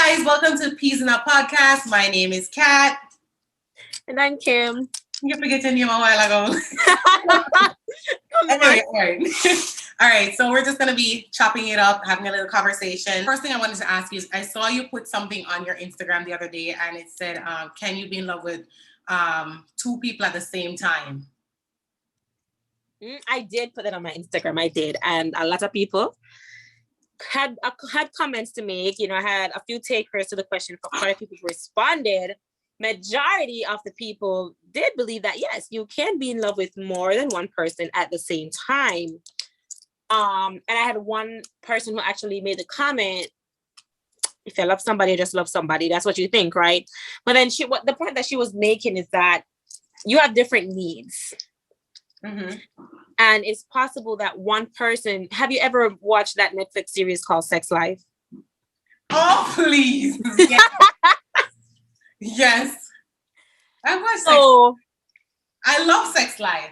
guys, welcome to Peas in a Podcast. My name is Kat. And I'm Kim. You forget your name a while ago. Anyway, all right. All right, so we're just going to be chopping it up, having a little conversation. First thing I wanted to ask you is, I saw you put something on your Instagram the other day, and it said, can you be in love with two people at the same time? I did put that on my Instagram. I did. And a lot of people had comments to make. You know, I had a few takers to the question. For quite a few people responded. Majority of the people did believe that, yes, you can be in love with more than one person at the same time. And I had one person who actually made the comment, if you love somebody, just love somebody. That's what you think, right? But then the point that she was making is that you have different needs. Mm-hmm. And it's possible that one person, have you ever watched that Netflix series called Sex Life? Oh, please. Yes. Yes. I love Sex Life.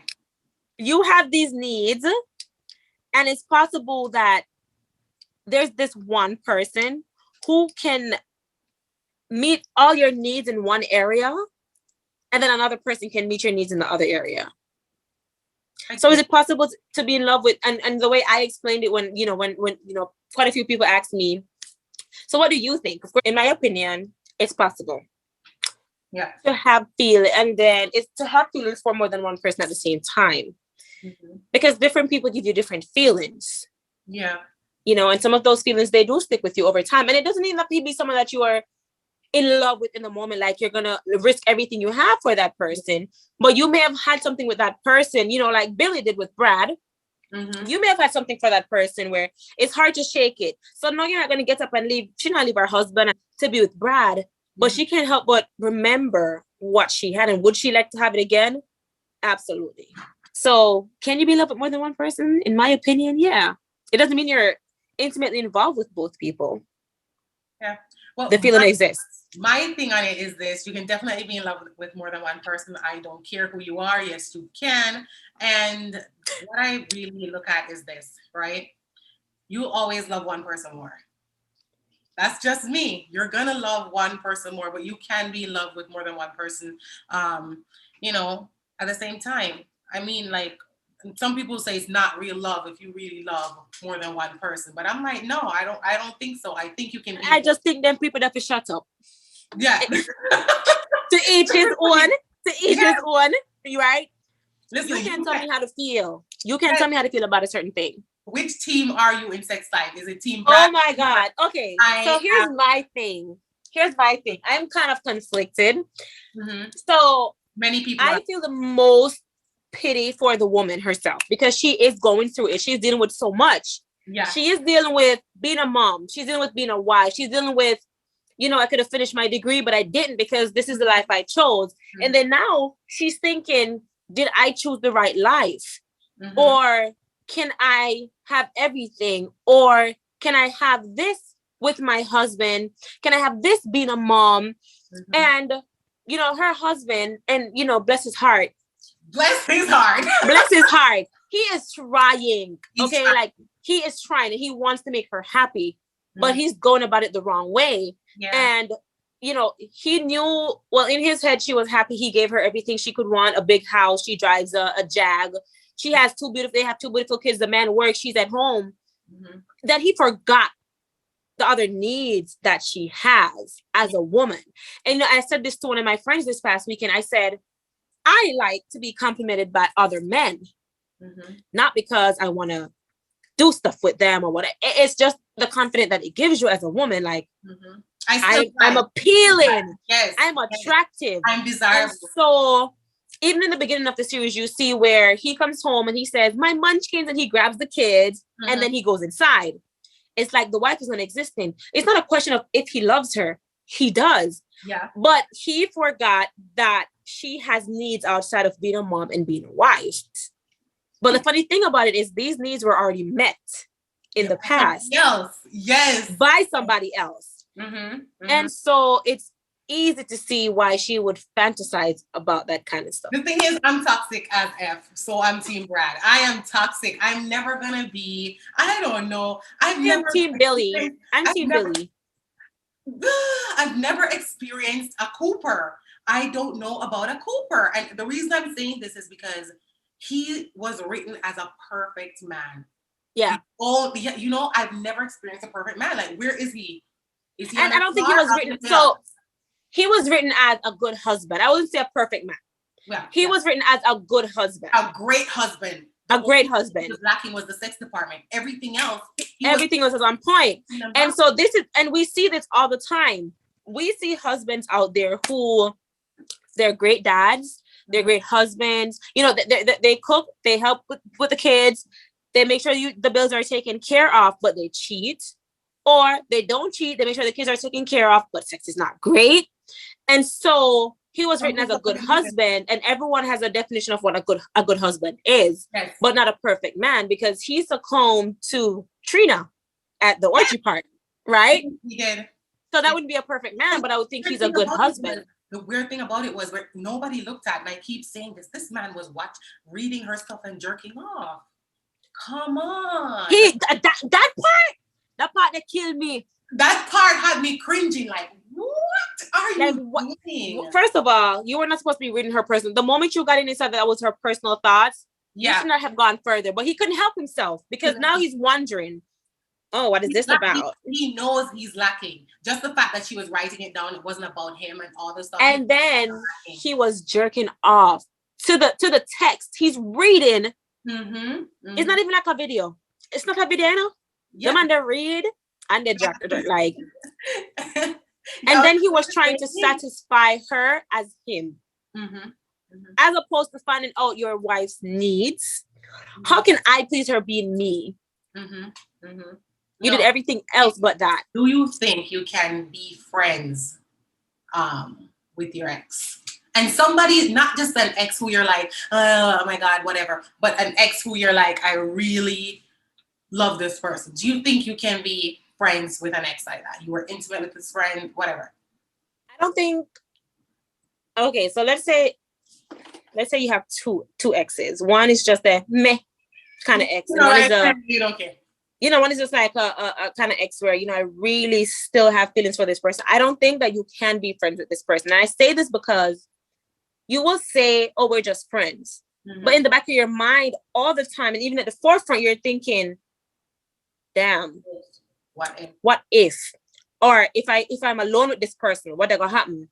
You have these needs, and it's possible that there's this one person who can meet all your needs in one area, and then another person can meet your needs in the other area. So is it possible to be in love with, and the way I explained it when quite a few people asked me, so what do you think? Of course, in my opinion, it's possible. Yeah. To have feelings, and then it's to have feelings for more than one person at the same time. Mm-hmm. Because different people give you different feelings. Yeah. You know, and some of those feelings, they do stick with you over time. And it doesn't even have to be someone that you are in love with in the moment, like you're gonna risk everything you have for that person. But you may have had something with that person, you know, like Billy did with Brad. Mm-hmm. You may have had something for that person where it's hard to shake it. So no, you're not gonna get up and leave. She's not leave her husband to be with Brad, but she can't help but remember what she had. And would she like to have it again? Absolutely. So can you be in love with more than one person? In my opinion, yeah. It doesn't mean you're intimately involved with both people. Yeah. Well, the feeling exists. My thing on it is this: you can definitely be in love with more than one person. I don't care who you are. Yes, you can. And what I really look at is this, right? You always love one person more. That's just me. You're gonna love one person more, but you can be in love with more than one person, at the same time. I mean, like, some people say it's not real love if you really love more than one person, but I'm like, no, I don't think so. I think you can. I just think them people that to shut up. Yeah. To each his own. To each his own. Right? Listen, you can tell me how to feel. You can tell me how to feel about a certain thing. Which team are you in Sex Life? Is it Team Brad? Oh my God. Okay. So here's my thing. I'm kind of conflicted. Mm-hmm. So many people. I feel the most pity for the woman herself, because she is going through it. She's dealing with so much. Yeah. She is dealing with being a mom. She's dealing with being a wife. She's dealing with, I could have finished my degree, but I didn't because this is the life I chose. Mm-hmm. And then now she's thinking, did I choose the right life? Mm-hmm. Or can I have everything? Or can I have this with my husband? Can I have this being a mom? Mm-hmm. And, her husband, and, bless his heart. Bless his heart. Bless his heart. He is trying. Like he is trying, and he wants to make her happy, but he's going about it the wrong way. Yeah. And, he knew, well, in his head, she was happy. He gave her everything she could want, a big house. She drives a Jag. They have two beautiful kids. The man works. She's at home. Mm-hmm. That he forgot the other needs that she has as a woman. And I said this to one of my friends this past weekend. I said, I like to be complimented by other men, mm-hmm. not because I want to do stuff with them or whatever. It's just the confidence that it gives you as a woman. Like, mm-hmm. I'm appealing. Yes. I'm attractive. I'm desirable. And so even in the beginning of the series, you see where he comes home and he says, my munchkins, and he grabs the kids, mm-hmm. and then he goes inside. It's like the wife is non-existent. It's not a question of if he loves her. He does. Yeah. But he forgot that she has needs outside of being a mom and being a wife. But the funny thing about it is these needs were already met in the past. Yes. By somebody else. Mm-hmm. Mm-hmm. And so it's easy to see why she would fantasize about that kind of stuff. The thing is, I'm toxic as F, so I'm Team Brad. I am toxic. I'm never gonna be, I don't know. I'm Team Billy. I'm Team Billy. I've never experienced a Cooper. I don't know about a Cooper. And the reason I'm saying this is because he was written as a perfect man. Yeah. Oh, yeah, you know, I've never experienced a perfect man. Like, where is he? Is he? And I don't think he was written. So he was written as a good husband. I wouldn't say a perfect man. Yeah, he was written as a good husband. A great husband. A great husband. What was lacking was the sex department. Everything else. Everything else was on point. And so this is, and we see this all the time. We see husbands out there who they're great dads, they're great husbands. You know, they cook, they help with the kids, they make sure the bills are taken care of, but they cheat. Or they don't cheat, they make sure the kids are taken care of, but sex is not great. And so he was written as a good husband, and everyone has a definition of what a good husband is, but not a perfect man, because he succumbed to Trina at the orgy party, right? He did. So that wouldn't be a perfect man, but I would think he's a good husband. The weird thing about it was where nobody looked at, and I keep saying this man was reading her stuff and jerking off. Come on. That part that killed me. That part had me cringing, like, what are you doing? First of all, you were not supposed to be reading her personal. The moment you got in and said that was her personal thoughts, you should not have gone further. But he couldn't help himself, because now he's wondering, oh, what is this about? He knows he's lacking. Just the fact that she was writing it down, it wasn't about him and all this stuff. And then he was jerking off to the text. He's reading. It's not even like a video. It's not a video, you know? The man they read and they jerk like. And then he was trying to satisfy her as him. As opposed to finding out your wife's needs. How can I please her being me? You did everything else but that. Do you think you can be friends with your ex? And somebody, not just an ex who you're like, oh my God, whatever, but an ex who you're like, I really love this person. Do you think you can be friends with an ex like that? You were intimate with this friend, whatever. I don't think. Okay, so let's say you have two exes. One is just a meh kind of ex, and one is a you don't care. You know, one is just like a kind of ex where, you know, I really still have feelings for this person. I don't think that you can be friends with this person. And I say this because you will say, oh, we're just friends. But in the back of your mind all the time, and even at the forefront, you're thinking, damn, what if? Or if I'm alone with this person, what's gonna happen?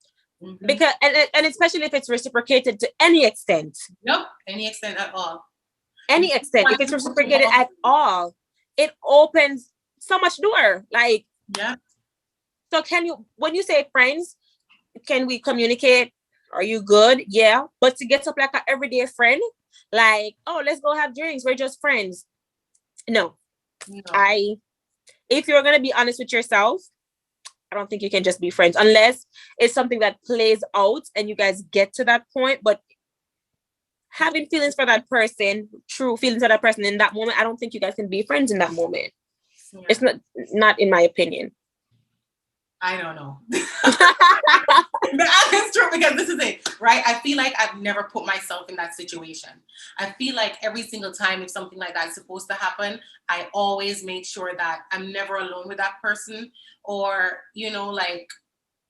Because and especially if it's reciprocated to any extent. Nope, any extent at all. Any extent, if it's reciprocated at all, it opens so much door. Like, yeah. So when you say friends, can we communicate? Are you good? Yeah. But to get up like an everyday friend, like, oh, let's go have drinks, we're just friends. No. If you're going to be honest with yourself, I don't think you can just be friends unless it's something that plays out and you guys get to that point. But having feelings for that person, true feelings for that person in that moment, I don't think you guys can be friends in that moment. Yeah. It's not in my opinion. I don't know. That's true, because this is it, right? I feel like I've never put myself in that situation. I feel like every single time if something like that is supposed to happen, I always make sure that I'm never alone with that person, or, you know, like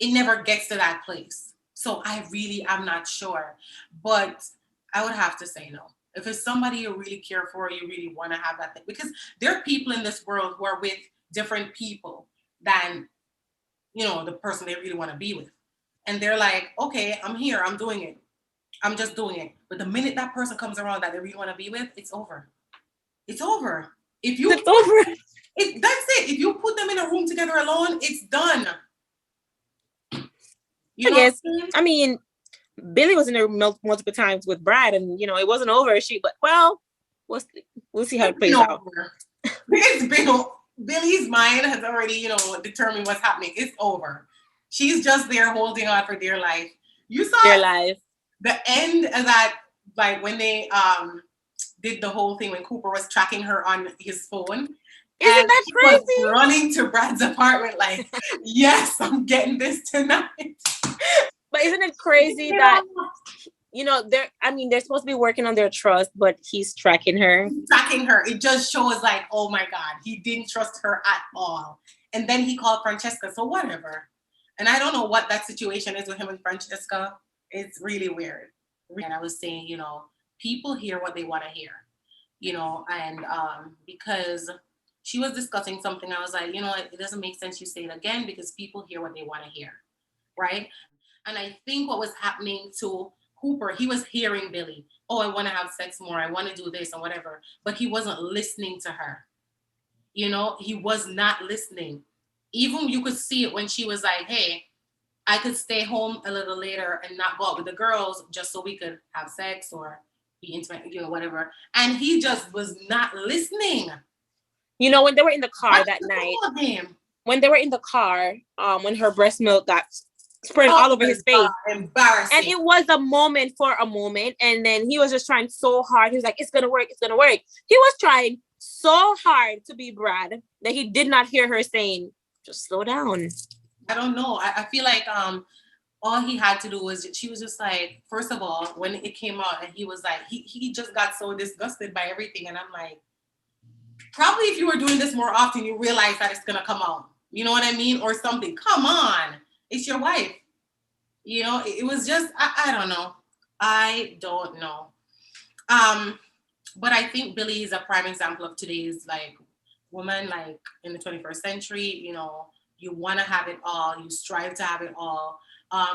it never gets to that place. So I'm not sure, but I would have to say no. If it's somebody you really care for, you really want to have that thing, because there are people in this world who are with different people than, you know, the person they really want to be with. And they're like, okay, I'm here, I'm doing it. I'm just doing it. But the minute that person comes around that they really want to be with, it's over. It's over. That's it. If you put them in a room together alone, it's done. You know I mean, Billy was in there multiple times with Brad, and, you know, it wasn't over. We'll see how it plays out. It's been Billy's mind has already, you know, determined what's happening. It's over. She's just there holding on for dear life. You saw dear life. The end of that, like when they did the whole thing when Cooper was tracking her on his phone. Isn't that crazy? Was running to Brad's apartment like, yes, I'm getting this tonight. But isn't it crazy that, you know, they're supposed to be working on their trust, but he's tracking her. It just shows like, oh my God, he didn't trust her at all. And then he called Francesca, so whatever. And I don't know what that situation is with him and Francesca. It's really weird. And I was saying, people hear what they want to hear, and because she was discussing something, I was like, it doesn't make sense you say it again because people hear what they want to hear, right? And I think what was happening to Cooper, he was hearing Billy, oh, I want to have sex more, I want to do this and whatever, but he wasn't listening to her. He was not listening. Even you could see it when she was like, hey, I could stay home a little later and not go out with the girls just so we could have sex or be intimate, whatever. And he just was not listening. When they were in the car that night, when they were in the car, when her breast milk got spread all over his face. Embarrassing. And it was a moment for a moment. And then he was just trying so hard. He was like, it's going to work. It's going to work. He was trying so hard to be Brad that he did not hear her saying, just slow down. I don't know. I feel like all he had to do was, she was just like, first of all, when it came out and he was like, he just got so disgusted by everything. And I'm like, probably if you were doing this more often, you realize that it's going to come out. You know what I mean? Or something. Come on. It's your wife. It was just, I don't know. I don't know. But I think Billy is a prime example of today's woman, in the 21st century. You want to have it all. You strive to have it all.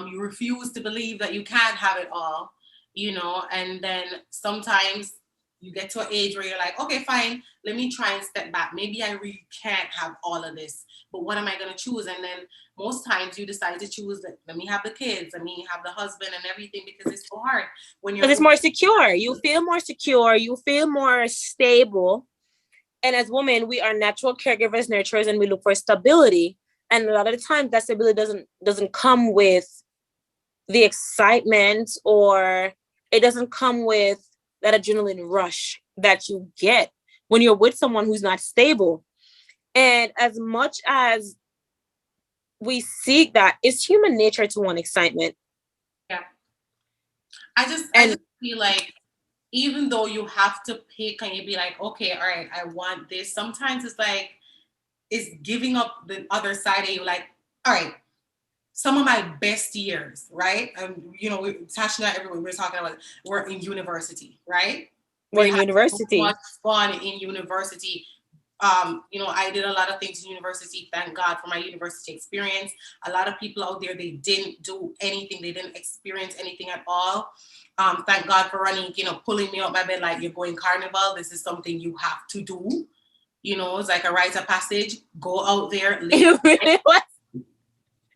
You refuse to believe that you can't have it all, and then sometimes you get to an age where you're like, okay, fine, let me try and step back. Maybe I really can't have all of this, but what am I going to choose? And then most times you decide to choose that, let me have the kids, let me have the husband and everything, because it's so hard when you're... Because it's more secure. You feel more secure. You feel more stable. And as women, we are natural caregivers, nurturers, and we look for stability. And a lot of the time that stability doesn't come with the excitement, or it doesn't come with that adrenaline rush that you get when you're with someone who's not stable. And as much as we seek that, it's human nature to want excitement. Yeah. I just feel like even though you have to pick and you be like, okay, all right, I want this. Sometimes it's like, it's giving up the other side of you. Like, all right, some of my best years, right? And Tasha and I, everyone we're talking about, we're in university, right? We're in university. So much fun in university. I did a lot of things in university. Thank God for my university experience. A lot of people out there, they didn't do anything. They didn't experience anything at all. Thank God for running, pulling me out my bed like, you're going carnival. This is something you have to do. It's like a rite of passage. Go out there. Live.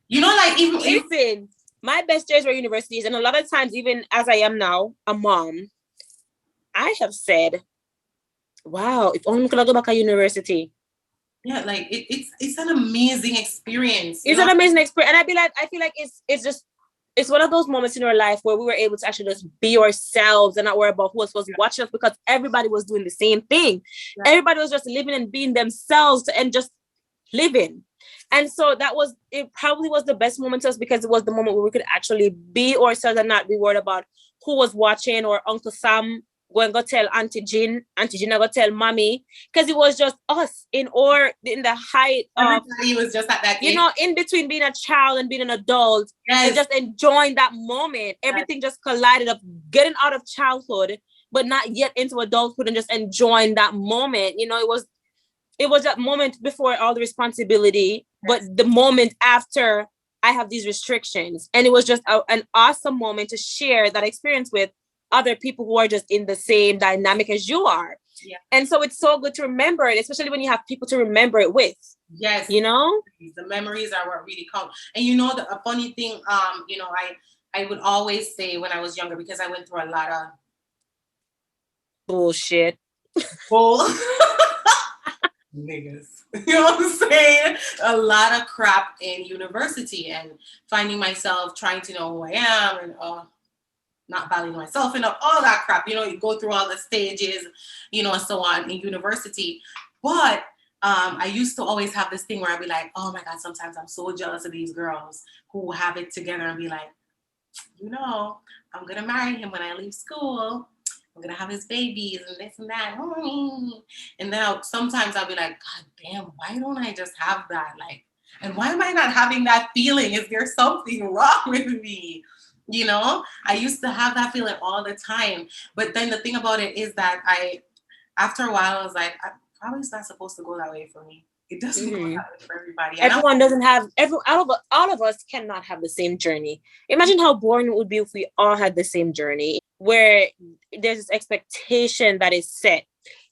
Even... Listen, my best years were universities. And a lot of times, even as I am now, a mom, I have said, wow, if only we could go back to university. Yeah, like it's an amazing experience. It's an amazing experience. And I feel like it's one of those moments in our life where we were able to actually just be ourselves and not worry about who was supposed to watch us, because everybody was doing the same thing. Yeah. Everybody was just living and being themselves and just living. And so it probably was the best moment to us, because it was the moment where we could actually be ourselves and not be worried about who was watching, or Uncle Sam going to tell Auntie Jean go tell Mommy, because it was just us in the height of... Everybody was just at that age. In between being a child and being an adult, yes, and just enjoying that moment. Everything just collided of getting out of childhood, but not yet into adulthood, and just enjoying that moment. It was that moment before all the responsibility, but the moment after I have these restrictions. And it was just an awesome moment to share that experience with other people who are just in the same dynamic as you are. Yeah. And so it's so good to remember it, especially when you have people to remember it with. Yes. The memories are what really count. And a funny thing, I would always say when I was younger, because I went through a lot of bullshit. Niggas. You know what I'm saying? A lot of crap in university, and finding myself trying to know who I am, and not valuing myself enough, all that crap. You go through all the stages, and so on in university. But I used to always have this thing where I'd be like, oh my God, sometimes I'm so jealous of these girls who have it together, and be like, I'm going to marry him when I leave school. I'm going to have his babies and this and that. And then sometimes I'll be like, God damn, why don't I just have that? Like, And why am I not having that feeling? Is there something wrong with me? You know, I used to have that feeling all the time. But then the thing about it is that after a while, I was like, probably it's not supposed to go that way for me. It doesn't go that way for everybody. And everyone doesn't have all of us cannot have the same journey. Imagine how boring it would be if we all had the same journey, where there's this expectation that is set.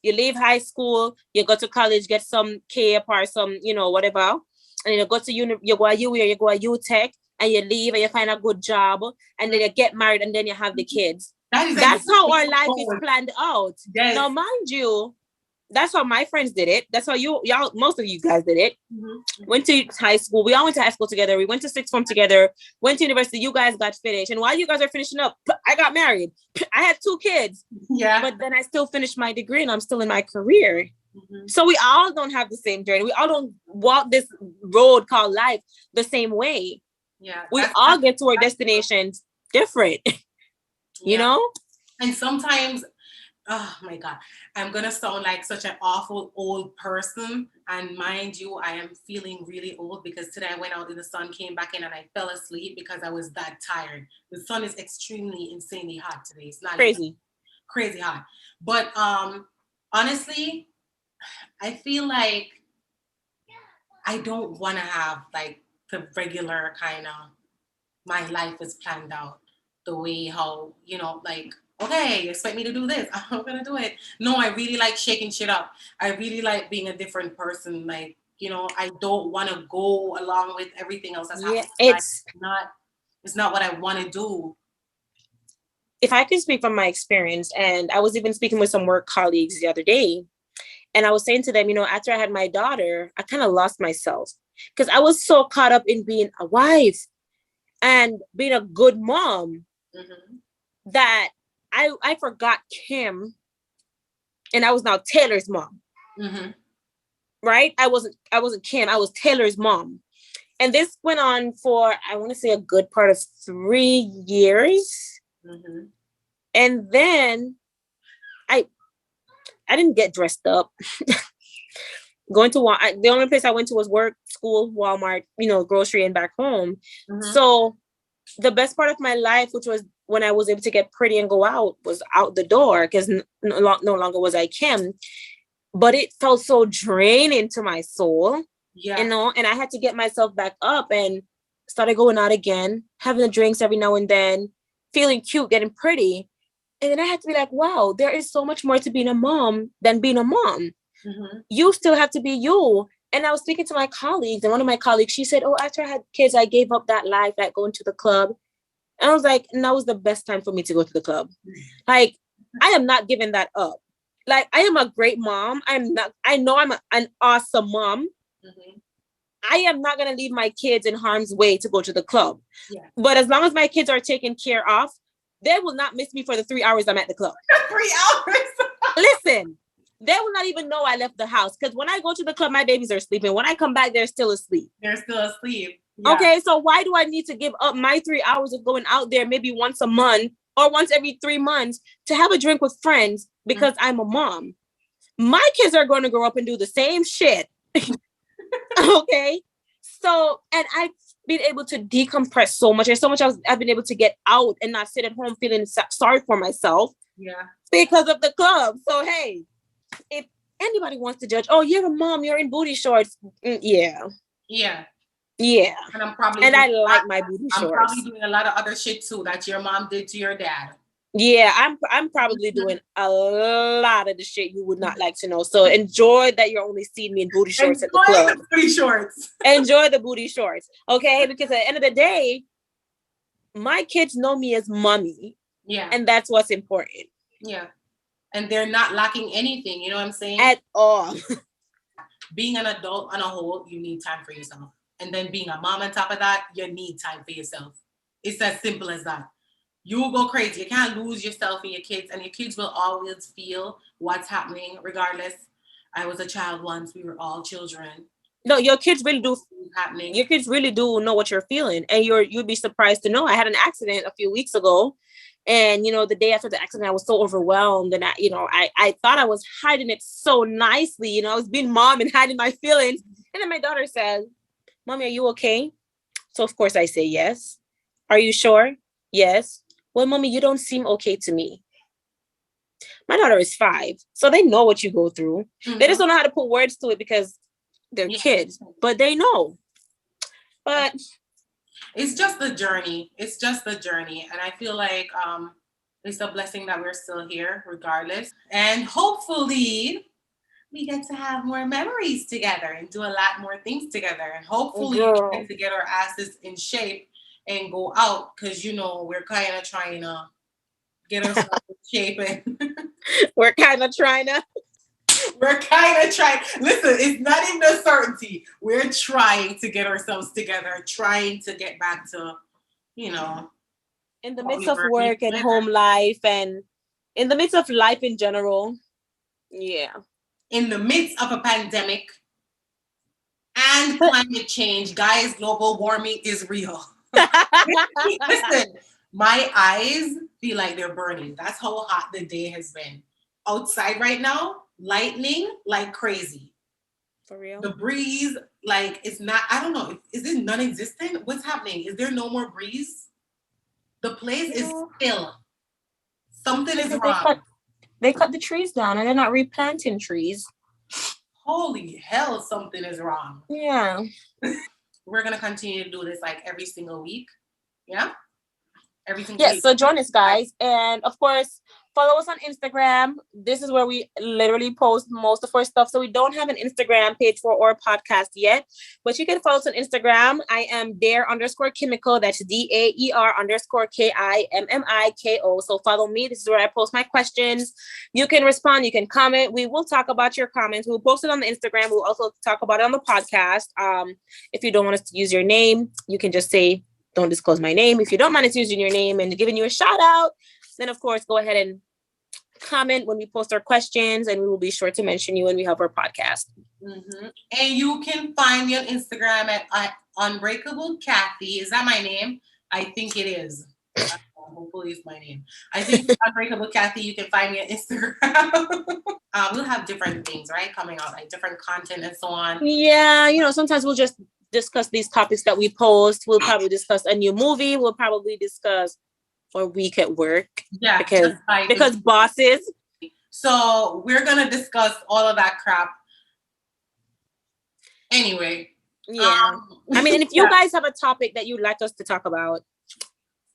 You leave high school, you go to college, get some CAPE or some, whatever, and you go to you go to UE, you go to UTech, and you leave and you find a good job, and then you get married, and then you have the kids. That's how our life is planned out. Yes. Now, mind you, that's how my friends did it. That's how y'all, most of you guys did it. Mm-hmm. Went to high school. We all went to high school together. We went to sixth form together. Went to university. You guys got finished. And while you guys are finishing up, I got married. I had 2 kids. Yeah. But then I still finished my degree and I'm still in my career. Mm-hmm. So we all don't have the same journey. We all don't walk this road called life the same way. Yeah. We all get to our destinations different. You know? And sometimes, oh my God, I'm going to sound like such an awful old person. And mind you, I am feeling really old because today I went out in the sun, came back in and I fell asleep because I was that tired. The sun is extremely, insanely hot today. It's not crazy hot. But honestly, I feel like I don't want to have like the regular kind of, my life is planned out the way how, like, okay, you expect me to do this, I'm gonna do it. No, I really like shaking shit up. I really like being a different person. Like, I don't want to go along with everything else that's happening. It's not what I want to do. If I can speak from my experience, and I was even speaking with some work colleagues the other day, and I was saying to them, after I had my daughter, I kind of lost myself because I was so caught up in being a wife and being a good mom, mm-hmm. that I forgot Kim, and I was now Taylor's mom. Mm-hmm. Right? I wasn't Kim. I was Taylor's mom. And this went on for, I want to say, a good part of 3 years. Mm-hmm. And then I didn't get dressed up. Going to the only place I went to was work, school, Walmart, grocery, and back home. Mm-hmm. So the best part of my life, which was when I was able to get pretty and go out, was out the door because no longer was I Kim. But it felt so draining to my soul, and I had to get myself back up and started going out again, having the drinks every now and then, feeling cute, getting pretty. And then I had to be like, wow, there is so much more to being a mom than being a mom. Mm-hmm. You still have to be you. And I was speaking to my colleagues, and one of my colleagues, she said, oh, after I had kids, I gave up that life, like going to the club. And I was like, now is the best time for me to go to the club. Like, I am not giving that up. Like, I am a great mom. I know I'm an awesome mom. Mm-hmm. I am not going to leave my kids in harm's way to go to the club. Yeah. But as long as my kids are taken care of, they will not miss me for the 3 hours I'm at the club. 3 hours? Listen, they will not even know I left the house. Because when I go to the club, my babies are sleeping. When I come back, they're still asleep. They're still asleep. Yeah. Okay, so why do I need to give up my 3 hours of going out there maybe once a month or once every 3 months to have a drink with friends because I'm a mom? My kids are going to grow up and do the same shit. Okay? So, and I've been able to decompress so much. There's so much I've been able to get out and not sit at home feeling sorry for myself. Yeah. Because of the club. So, hey, if anybody wants to judge, oh, you're a mom, you're in booty shorts. Yeah. Yeah. Yeah. And I like my booty shorts. I'm probably doing a lot of other shit too that your mom did to your dad. Yeah, I'm probably doing a lot of the shit you would not like to know. So enjoy that you're only seeing me in booty shorts at the club. Enjoy the booty shorts. Enjoy the booty shorts. Okay, because at the end of the day, my kids know me as mommy. Yeah. And that's what's important. Yeah. And they're not lacking anything, you know what I'm saying? At all. Being an adult on a whole, you need time for yourself. And then being a mom on top of that, you need time for yourself. It's as simple as that. You will go crazy. You can't lose yourself and your kids, and your kids will always feel what's happening regardless. I was a child once. We were all children. No, your kids really do. Your kids really do know what you're feeling, and you'd be surprised to know. I had an accident a few weeks ago, and the day after the accident, I was so overwhelmed, and I thought I was hiding it so nicely. I was being mom and hiding my feelings, and then my daughter said, Mommy, are you okay? So of course I say yes. Are you sure? Yes. Well, Mommy, you don't seem okay to me. My daughter is 5, so they know what you go through. Mm-hmm. They just don't know how to put words to it because they're kids, but they know. But it's just the journey. It's just the journey. And I feel like it's a blessing that we're still here regardless. And hopefully we get to have more memories together and do a lot more things together. And hopefully we get to get our asses in shape and go out because, you know, we're kind of trying to get ourselves in shape. And we're kind of trying. Listen, it's not even a certainty. We're trying to get ourselves together, trying to get back to, you know, in the midst of work and home life and in the midst of life in general. Yeah. In the midst of a pandemic and climate change, guys, global warming is real. Listen, my eyes feel like they're burning. That's how hot the day has been. Outside right now, lightning like crazy. For real? The breeze, like, it's not, I don't know, is it non-existent? What's happening? Is there no more breeze? The place is still. Something is wrong. They cut the trees down and they're not replanting trees. Holy hell, something is wrong. Yeah. We're going to continue to do this like every single week. Yeah? Every single week. Yes, so join us, guys. And of course, follow us on Instagram. This is where we literally post most of our stuff. So we don't have an Instagram page for our podcast yet, but you can follow us on Instagram. I am Dare_Kimiko. That's DAER_KIMMIKO. So follow me. This is where I post my questions. You can respond. You can comment. We will talk about your comments. We'll post it on the Instagram. We'll also talk about it on the podcast. If you don't want us to use your name, you can just say, don't disclose my name. If you don't mind us using your name and giving you a shout out, then of course, go ahead and comment when we post our questions, and we will be sure to mention you when we have our podcast. Mm-hmm. And you can find me on Instagram at Unbreakable Kathy. Is that my name? I think it is. Hopefully it's my name. I think it's Unbreakable Kathy. You can find me on Instagram. We'll have different things, right? Coming out, like different content and so on. Yeah, you know, sometimes we'll just discuss these topics that we post. We'll probably discuss a new movie. We'll probably discuss our week at work. Yeah, because bosses. So we're gonna discuss all of that crap. Anyway. Yeah. I mean, and if you guys have a topic that you'd like us to talk about,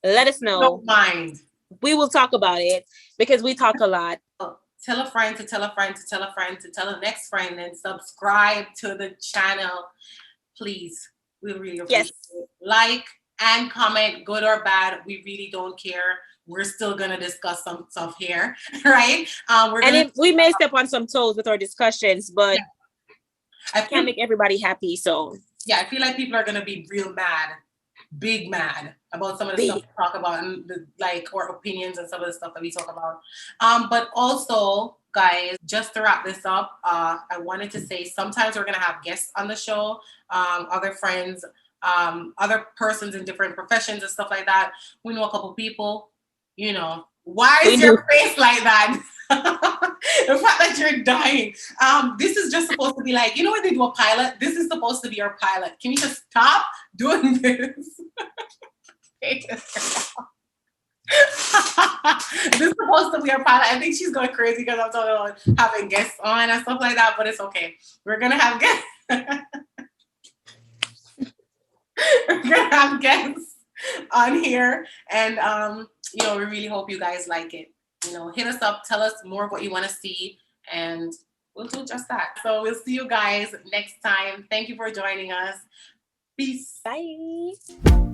let us know. Don't mind. We will talk about it because we talk a lot. Tell a friend to tell a friend to tell a friend to tell a next friend and subscribe to the channel. Please, we really appreciate it. Like and comment, good or bad. We really don't care. We're still gonna discuss some stuff here, right? We may step on some toes with our discussions, but I can't make everybody happy. So yeah, I feel like people are gonna be real mad, big mad about some of the stuff we talk about and our opinions and some of the stuff that we talk about. But also, guys, just to wrap this up, I wanted to say sometimes we're gonna have guests on the show, other friends, other persons in different professions and stuff like that. We know a couple people, you know. Why is your face like that? The fact that you're dying. This is just supposed to be like, you know when they do a pilot? This is supposed to be our pilot. Can you just stop doing this? This is supposed to be our pilot. I think she's going crazy because I'm talking about having guests on and stuff like that, but it's okay. We're gonna have guests. We're gonna have guests on here, and you know, we really hope you guys like it. You know, hit us up, tell us more of what you want to see, and we'll do just that. So we'll see you guys next time. Thank you for joining us. Peace. Bye.